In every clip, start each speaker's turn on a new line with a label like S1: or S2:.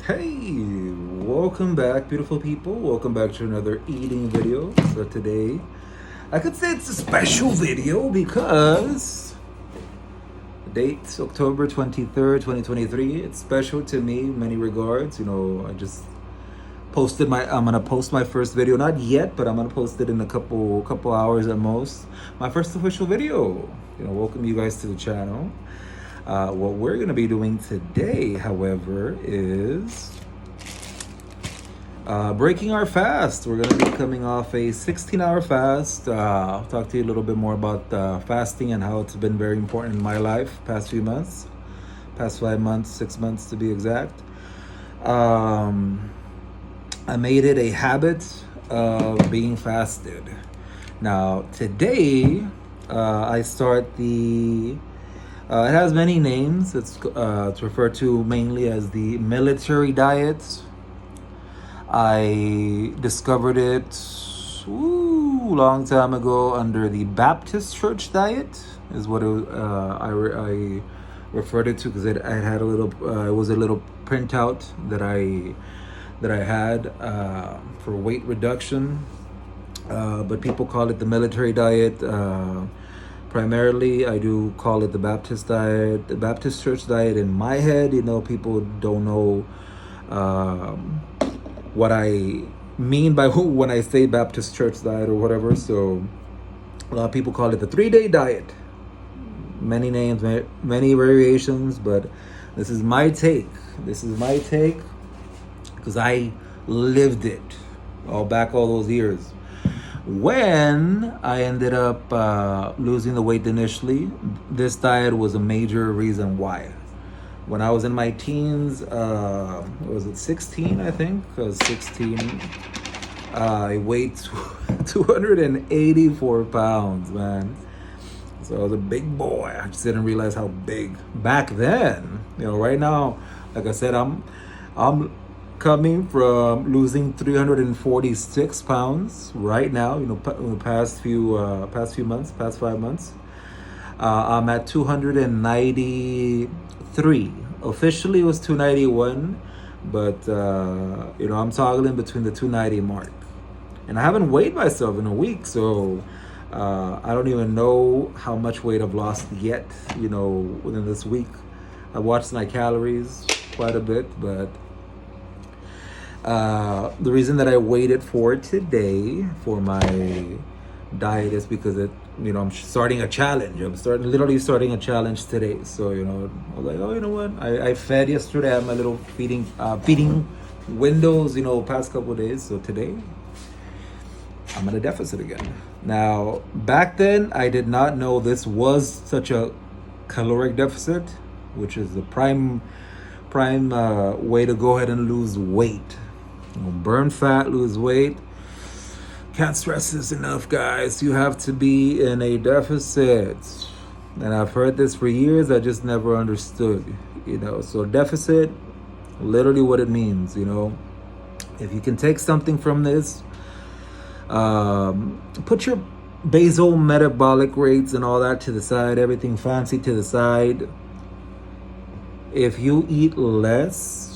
S1: Hey, welcome back, beautiful people. Welcome back to another eating video. So today, I could say it's a special video because the date's October 23rd, 2023. It's special to me in many regards. I just I'm gonna post my first video, not yet, but I'm gonna post it in a couple hours at most. My first official video. Welcome you guys to the channel. What we're going to be doing today, however, is breaking our fast. We're going to be coming off a 16-hour fast. I'll talk to you a little bit more about fasting and how it's been very important in my life past few months, past 5 months, 6 months to be exact. I made it a habit of being fasted. Now, today, I start the... it has many names. It's referred to mainly as the military diet. I discovered it long time ago under the Baptist church diet is what I referred it to, because it had a little it was a little printout that I had for weight reduction, but people call it the military diet. Primarily, I do call it the Baptist diet, the Baptist church diet. In my head, people don't know what I mean by when I say Baptist church diet or whatever. So a lot of people call it the 3-day diet. Many names, many variations, but this is my take. This is my take because I lived it all those years. When I ended up losing the weight initially, this diet was a major reason why. When I was in my teens, was it 16, I think? 16, I weighed 284 pounds, man. So I was a big boy. I just didn't realize how big back then. Right now, like I said, I'm coming from losing 346 pounds right now. In the past few months, past 5 months, I'm at 293. Officially, it was 291, but I'm toggling between the 290 mark, and I haven't weighed myself in a week, so I don't even know how much weight I've lost yet. Within this week, I watched my calories quite a bit, but. The reason that I waited for today for my diet is because I'm starting a challenge. I'm literally starting a challenge today. So, I was like, oh, you know what? I fed yesterday. I had my little feeding windows, past couple of days. So today, I'm at a deficit again. Now, back then, I did not know this was such a caloric deficit, which is the prime way to go ahead and lose weight. Burn fat, lose weight. Can't stress this enough, guys. You have to be in a deficit. And I've heard this for years. I just never understood, So deficit, literally what it means, If you can take something from this, put your basal metabolic rates and all that to the side, everything fancy to the side. If you eat less,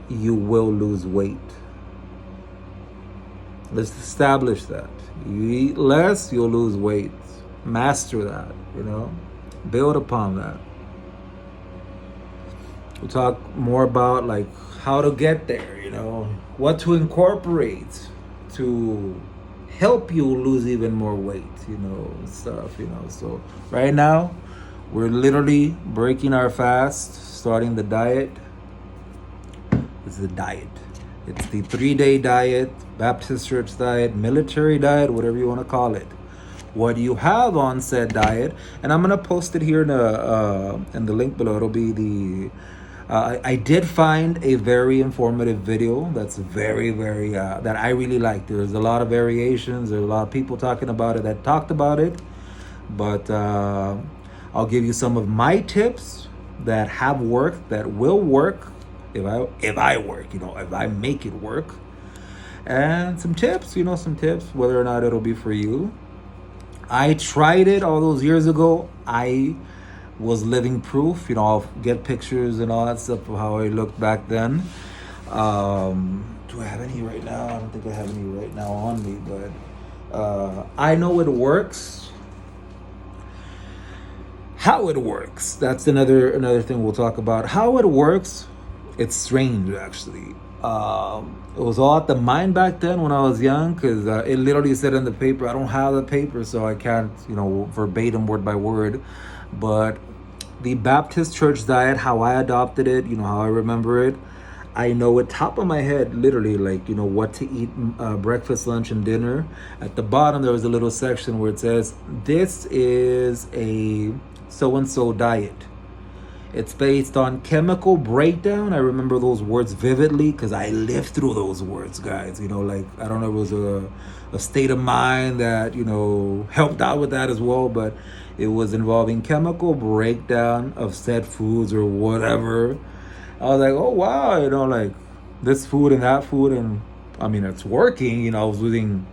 S1: you will lose weight. Let's establish that. You eat less, you'll lose weight. Master that, Build upon that. We'll talk more about how to get there, what to incorporate to help you lose even more weight, stuff, So right now, we're literally breaking our fast, starting the diet. It's the diet. It's the 3-day diet, Baptist church diet, military diet, whatever you want to call it. What you have on said diet, and I'm gonna post it here in the link below. It'll be the. I did find a very informative video that's very, very that I really like. There's a lot of variations. There's a lot of people talking about it that talked about it, but I'll give you some of my tips that have worked, that will work. If I work, if I make it work, and some tips, whether or not it'll be for you. I tried it all those years ago. I was living proof. I'll get pictures and all that stuff of how I looked back then. Do I have any right now? I don't think I have any right now on me, but I know it works. How it works, that's another thing we'll talk about. How it works, it's strange actually. It was all at the mind back then when I was young, because it literally said in the paper. I don't have the paper, so I can't, verbatim word by word, but the Baptist church diet, how I adopted it, how I remember it, I know it top of my head, literally, like, what to eat, breakfast, lunch, and dinner. At the bottom, there was a little section where it says, this is a so-and-so diet. It's based on chemical breakdown. I remember those words vividly because I lived through those words, guys. Like, I don't know, it was a state of mind that, helped out with that as well. But it was involving chemical breakdown of said foods or whatever. I was like, oh, wow, like this food and that food. And I mean, it's working. I was losing.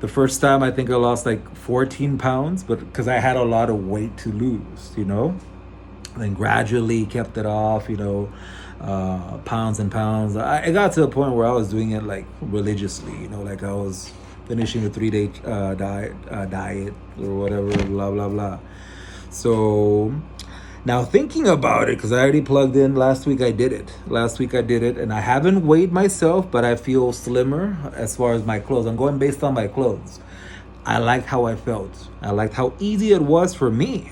S1: The first time, I think I lost like 14 pounds, but because I had a lot of weight to lose, then gradually kept it off, pounds and pounds. I got to a point where I was doing it like religiously, like I was finishing a 3-day diet or whatever, blah, blah, blah. So now thinking about it, because I already plugged in last week, I did it, and I haven't weighed myself, but I feel slimmer as far as my clothes. I'm going based on my clothes. I liked how I felt. I liked how easy it was for me,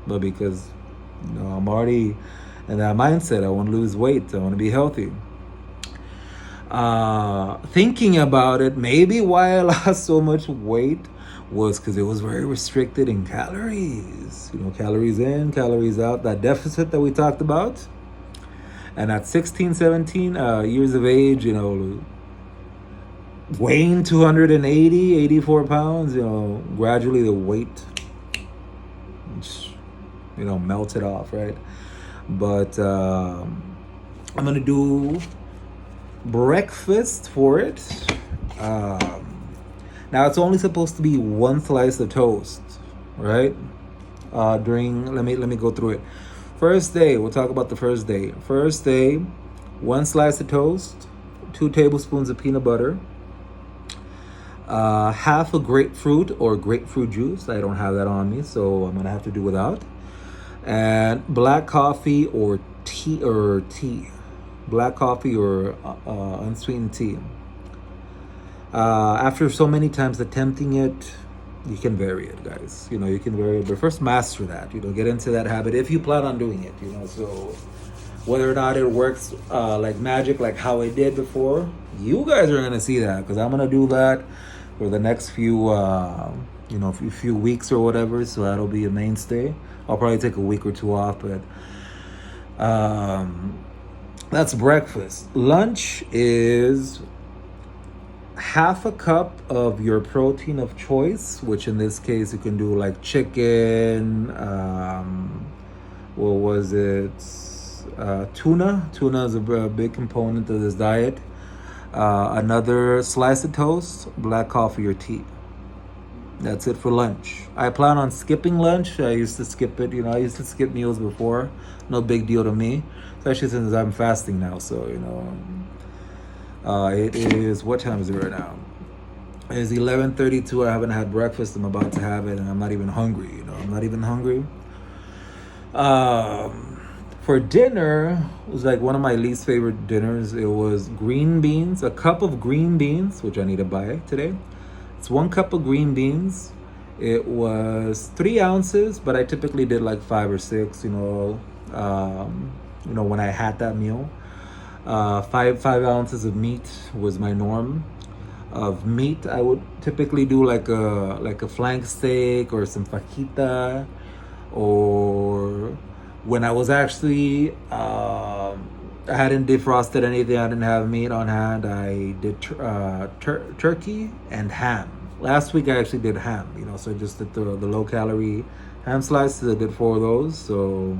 S1: but because I'm already in that mindset. I want to lose weight. I want to be healthy. Thinking about it, maybe why I lost so much weight was because it was very restricted in calories. Calories in, calories out. That deficit that we talked about. And at 16, 17 years of age, weighing 280, 84 pounds, gradually the weight melted off, right? But I'm gonna do breakfast for it. Now it's only supposed to be one slice of toast, right? Let me go through it. First day, we'll talk about the first day. First day, one slice of toast, 2 tablespoons of peanut butter, half a grapefruit or grapefruit juice. I don't have that on me, so I'm gonna have to do without. And black coffee or tea. Black coffee or unsweetened tea. After so many times attempting it, you can vary it, guys. You can vary it, but first master that. Get into that habit if you plan on doing it. So whether or not it works like magic, like how I did before, you guys are gonna see that, because I'm gonna do that for the next few few weeks or whatever. So that'll be a mainstay. I'll probably take a week or 2 off, but that's breakfast. Lunch is half a cup of your protein of choice, which in this case you can do like chicken, what was it? Tuna. Tuna is a big component of this diet. Another slice of toast, black coffee or tea. That's it for lunch. I plan on skipping lunch. I used to skip it. I used to skip meals before. No big deal to me, especially since I'm fasting now. So, it is, what time is it right now? It is 11:32. I haven't had breakfast. I'm about to have it, and I'm not even hungry. I'm not even hungry. For dinner, it was like one of my least favorite dinners. It was green beans, a cup of green beans, which I need to buy today. It's 1 cup of green beans. It was 3 ounces, but I typically did like 5 or 6, when I had that meal. 5 ounces of meat was my norm of meat. I would typically do like a flank steak or some fajita, or when I was actually I hadn't defrosted anything, I didn't have meat on hand, I did turkey and ham. Last week I actually did ham, so I just did the low calorie ham slices. I did 4 of those. So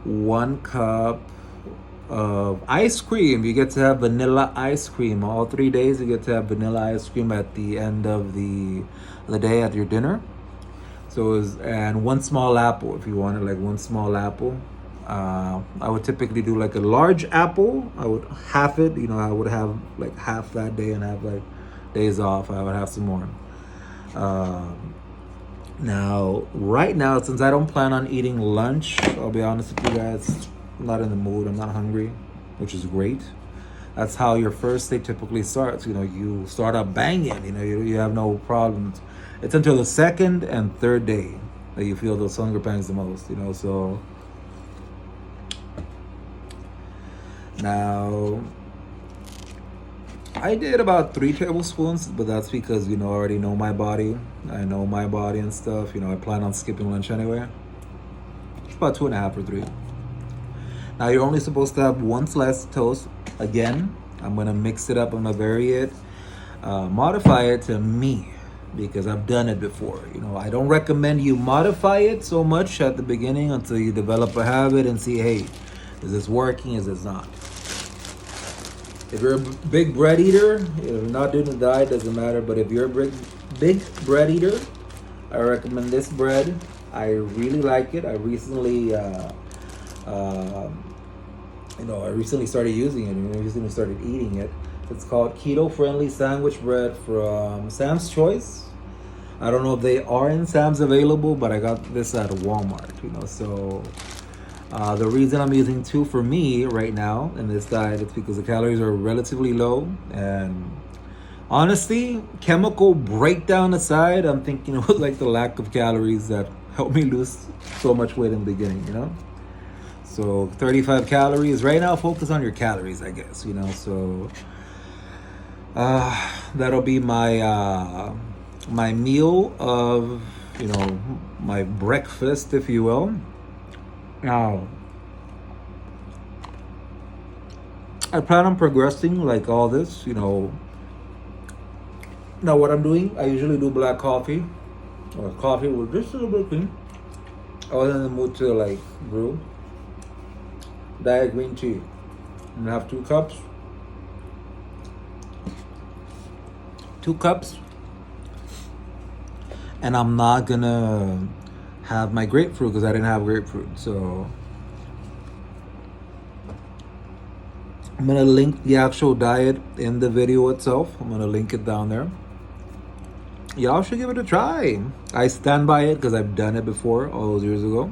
S1: 1 cup of ice cream. You get to have vanilla ice cream. All 3 days you get to have vanilla ice cream at the end of the day at your dinner. So and 1 small apple if you wanted, like 1 small apple. I would typically do like a large apple. I would half it, I would have like half that day and have like days off. I would have some more. Um, Now, right now, since I don't plan on eating lunch, I'll be honest with you guys, I'm not in the mood. I'm not hungry, which is great. That's how your first day typically starts. You start out banging. You have no problems. It's until the second and third day that you feel those hunger pangs the most. So now I did about 3 tablespoons, but that's because I already know my body. I know my body and stuff. I plan on skipping lunch anyway. It's about 2.5 or 3. Now you're only supposed to have one slice of toast. Again, I'm gonna mix it up. I'm gonna vary it, modify it to me because I've done it before. I don't recommend you modify it so much at the beginning until you develop a habit and see, hey, is this working? Is this not? If you're a big bread eater, if you're not doing a diet, doesn't matter. But if you're a big bread eater, I recommend this bread. I really like it. I recently, I recently started using it. I recently started eating it. It's called Keto Friendly Sandwich Bread from Sam's Choice. I don't know if they are in Sam's available, but I got this at Walmart. So. The reason I'm using 2 for me right now in this diet is because the calories are relatively low, and honestly, chemical breakdown aside, I'm thinking it was like the lack of calories that helped me lose so much weight in the beginning, So 35 calories right now. Focus on your calories, I guess, So that'll be my meal of my breakfast, if you will. Now, I plan on progressing like all this, Now, what I'm doing, I usually do black coffee or coffee with just a little bit of cream. I was in the mood to like brew diet green tea. I'm gonna have 2 cups. 2 cups. And I'm not gonna have my grapefruit because I didn't have grapefruit. So I'm gonna link the actual diet in the video itself. I'm gonna link it down there. Y'all should give it a try. I stand by it because I've done it before all those years ago.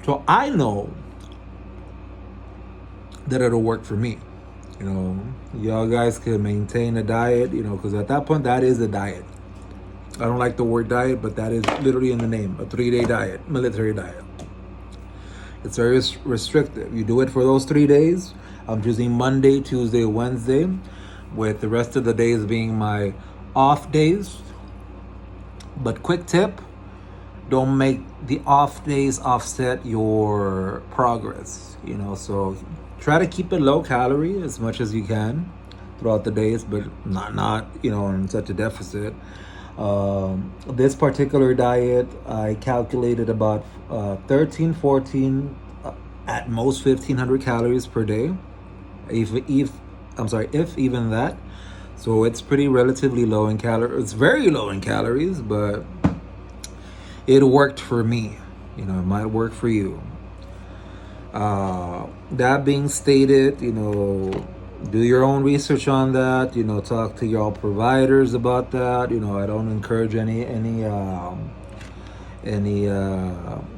S1: So I know that it'll work for me. Y'all guys can maintain a diet, because at that point, that is a diet. I don't like the word diet, but that is literally in the name, a 3-day diet, military diet. It's very restrictive. You do it for those 3 days. I'm choosing Monday, Tuesday, Wednesday, with the rest of the days being my off days. But quick tip, don't make the off days offset your progress, so try to keep it low calorie as much as you can throughout the days, but not in such a deficit. This particular diet, I calculated about 13, 14, at most 1,500 calories per day, if even that. So it's pretty relatively low in calories. It's very low in calories, but it worked for me. It might work for you. That being stated, do your own research on that. Talk to your providers about that. I don't encourage any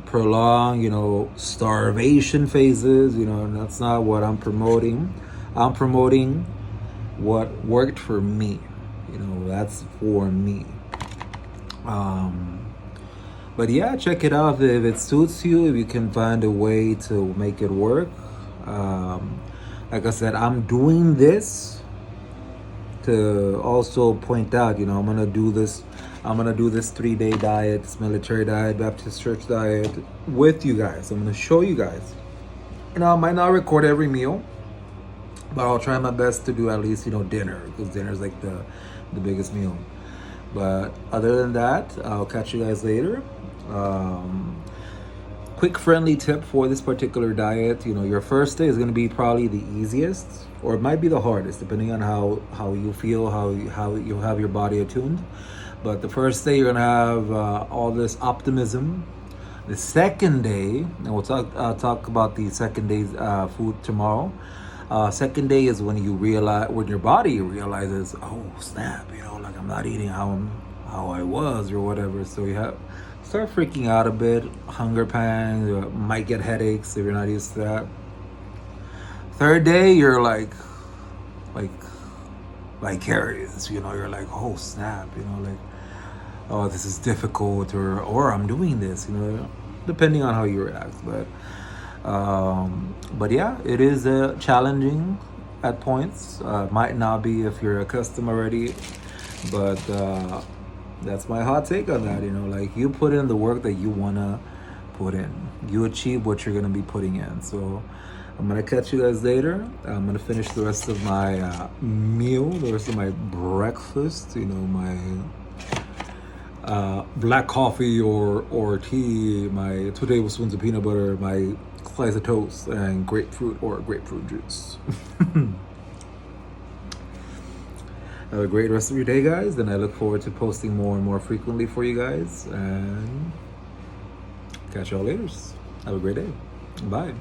S1: prolonged, starvation phases. That's not what I'm promoting. I'm promoting what worked for me. That's for me. But yeah, check it out if it suits you, if you can find a way to make it work. Like I said, I'm doing this to also point out, I'm gonna do this 3-day diet, this military diet, Baptist church diet with you guys. I'm gonna show you guys. I might not record every meal, but I'll try my best to do at least, dinner, because dinner is like the biggest meal. But other than that, I'll catch you guys later. Quick friendly tip for this particular diet, your first day is going to be probably the easiest, or it might be the hardest, depending on how you feel, how you have your body attuned. But the first day, you're going to have all this optimism, The second day, and we'll talk about the second day's food tomorrow. Second day is when you realize, when your body realizes, oh snap, like I'm not eating how I was or whatever. So you have start freaking out a bit, hunger pangs, might get headaches if you're not used to that. Third day, you're like vicarious, you're like, oh snap, like, oh, this is difficult, or I'm doing this, depending on how you react. But yeah, it is challenging at points. Might not be if you're accustomed already, but that's my hot take on that. Like, you put in the work that you wanna put in, you achieve what you're gonna be putting in. So I'm gonna catch you guys later. I'm gonna finish the rest of my meal, the rest of my breakfast. My black coffee or tea, my 2 tablespoons of peanut butter, my slice of toast, and grapefruit or grapefruit juice. Have a great rest of your day, guys, and I look forward to posting more and more frequently for you guys, and catch y'all later. Have a great day. Bye.